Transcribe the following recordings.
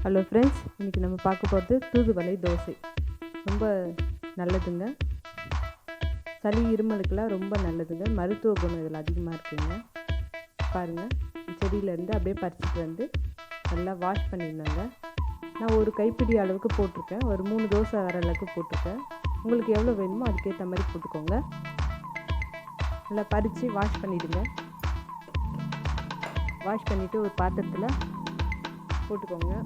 Hello friends, இன்றைக்கி நம்ம பார்க்க போகிறது தூதுவளை தோசை. ரொம்ப நல்லதுங்க. சளி இருமலுக்கெல்லாம் ரொம்ப நல்லதுங்க. மருத்துவ குணம் இதில் அதிகமாக இருக்குதுங்க. பாருங்கள், செடியிலேருந்து அப்படியே பறிச்சிட்டு வந்து நல்லா வாஷ் பண்ணியிருந்தாங்க. நான் ஒரு கைப்பிடி அளவுக்கு போட்டிருக்கேன். ஒரு 3 தோசை வர அளவுக்கு போட்டிருக்கேன். உங்களுக்கு எவ்வளோ வேணுமோ அதுக்கேற்ற மாதிரி போட்டுக்கோங்க. நல்லா பறித்து வாஷ் பண்ணிவிடுங்க. வாஷ் பண்ணிவிட்டு ஒரு பாத்திரத்தில் போட்டுக்கோங்க.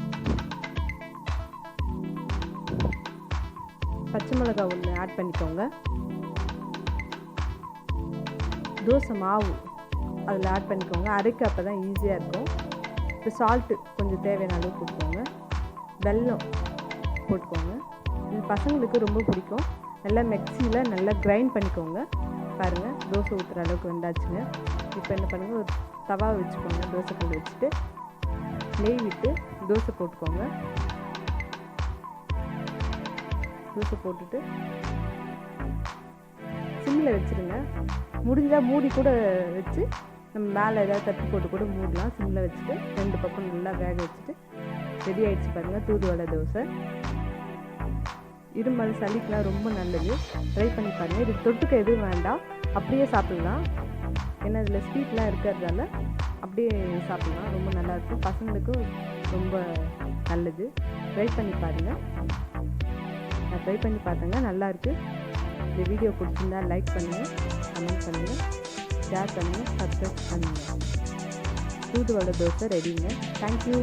பச்சை மிளகாய் ஒன்று ஆட் பண்ணிக்கோங்க. தோசை மாவு அதில் ஆட் பண்ணிக்கோங்க. அரைக்க அப்போ தான் ஈஸியாக இருக்கும். இப்போ சால்ட்டு கொஞ்சம் தேவையான அளவு போட்டுக்கோங்க. வெல்லம் போட்டுக்கோங்க. இது பசங்களுக்கு ரொம்ப பிடிக்கும். நல்லா மிக்ஸியில் நல்லா கிரைண்ட் பண்ணிக்கோங்க. பாருங்கள், தோசை ஊற்றுற அளவுக்கு வந்தாச்சுங்க. இப்போ என்ன பண்ணுங்கள், ஒரு தவா வச்சுக்கோங்க. தோசைக்கல் வச்சுட்டு நெய் விட்டு தோசை போட்டுக்கோங்க. தோசை போட்டுட்டு சிம்மில் வச்சுருங்க. முடிஞ்சால் மூடி கூட வச்சு நம்ம மேலே ஏதாவது தட்டு போட்டு கூட மூடலாம். சிம்மில் வச்சுட்டு 2 பக்கம் நல்லா வேக வச்சுட்டு ரெடி ஆகிடுச்சு பாருங்கள், தூதுவளை தோசை. இருமல் சளிக்கெலாம் ரொம்ப நல்லது. ட்ரை பண்ணி பாருங்கள். இதுக்கு தொட்டுக்க எதுவும் வேண்டாம், அப்படியே சாப்பிட்லாம். ஏன்னா இதில் ஸ்வீட்லாம் இருக்கிறதால அப்படியே சாப்பிட்லாம். ரொம்ப நல்லாயிருக்கும். பசங்களுக்கும் ரொம்ப நல்லது. ட்ரை பண்ணி பாருங்கள். நான் ட்ரை பண்ணி பார்த்தேங்க, நல்லாயிருக்கு. இந்த வீடியோ பிடிச்சிருந்தா லைக் பண்ணுங்கள், கமெண்ட் பண்ணுங்கள், ஷேர் பண்ணுங்கள், சப்ஸ்கிரைப் பண்ணுங்கள். தூதுவளை தோசை ரெடிங்க. தேங்க்யூ.